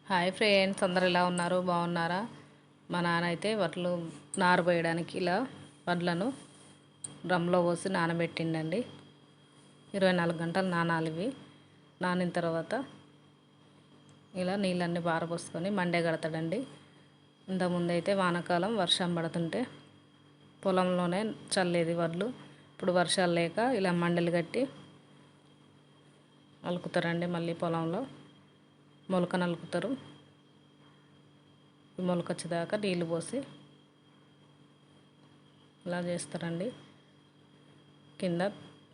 Hi friends, అందరు ఎలా ఉన్నారు? బాగున్నారా? మా నాన్న అయితే వడ్లు నారబోయడానికి ఇలా వడ్లను డ్రమ్లో పోసి నానబెట్టిండండి. 24 గంటలు నానాలి ఇవి. నానిన తర్వాత ఇలా నీళ్ళన్నీ పారబోసుకొని మండే కడతాడండి. ఇంతకుముందైతే వానాకాలం వర్షం పడుతుంటే పొలంలోనే చల్లేది వడ్లు. ఇప్పుడు వర్షాలు లేక ఇలా మండలు కట్టి అలుకుతారండి. మళ్ళీ పొలంలో మొలక నలుకుతారు. మొలక వచ్చేదాకా నీళ్ళు పోసి ఇలా చేస్తారండి. కింద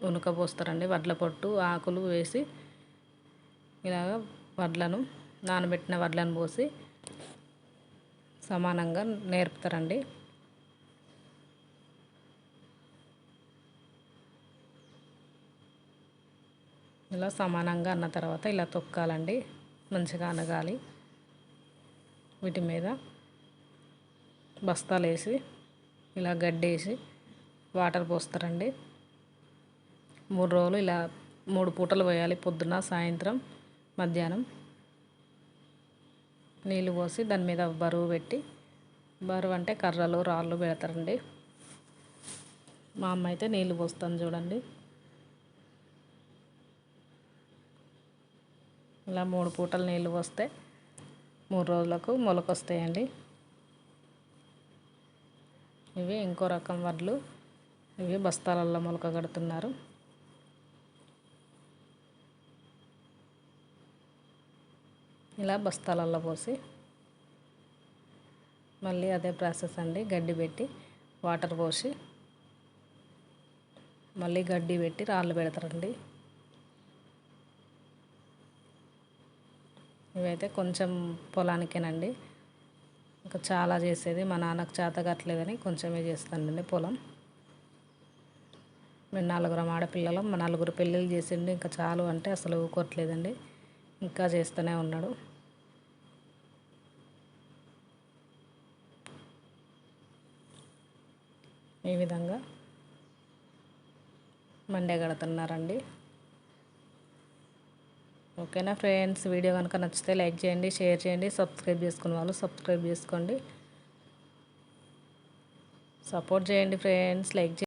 ఉనుక పోస్తారండి. వడ్ల పొట్టు ఆకులు వేసి ఇలాగ వడ్లను నానబెట్టిన వడ్లను పోసి సమానంగా నేర్పుతారండి. ఇలా సమానంగా అన్న తర్వాత ఇలా తొక్కాలండి. మంచిగా అనగాలి. వీటి మీద బస్తాలు వేసి ఇలా గడ్డేసి వాటర్ పోస్తారండి. 3 రోజులు ఇలా 3 పూటలు పోయాలి. పొద్దున, సాయంత్రం, మధ్యాహ్నం నీళ్ళు పోసి దాని మీద బరువు పెట్టి, బరువు అంటే కర్రలు రాళ్ళు పెడతారండి. మా అమ్మ అయితే నీళ్ళు పోస్తాను చూడండి. ఇలా 3 పూటలు నీళ్ళు పోస్తే 3 రోజులకు మొలకొస్తాయండి. ఇవి ఇంకో రకం వడ్లు. ఇవి బస్తాలలో మొలక కడుతున్నారు. ఇలా బస్తాలలో పోసి మళ్ళీ అదే ప్రాసెస్ అండి. గడ్డి పెట్టి వాటర్ పోసి మళ్ళీ గడ్డి పెట్టి రాళ్ళు పెడతారండి. ఇవైతే కొంచెం పొలానికేనండి. ఇంకా చాలా చేసేది మా నాన్నకు చేత కట్టలేదని కొంచెమే చేస్తానండి పొలం. మేము 4 ఆడపిల్లలం. మా 4 పెళ్ళిళ్ళు చేసిండు. ఇంకా చాలు అంటే అసలు ఊరుకోవట్లేదండి. ఇంకా చేస్తూనే ఉన్నాడు. ఈ విధంగా మండే కడుతున్నారండి. ఓకేనా ఫ్రెండ్స్, వీడియో కనుక నచ్చితే లైక్ చేయండి, షేర్ చేయండి. సబ్స్క్రైబ్ చేసుకున్న వాళ్ళు సబ్స్క్రైబ్ చేసుకోండి. సపోర్ట్ చేయండి ఫ్రెండ్స్. లైక్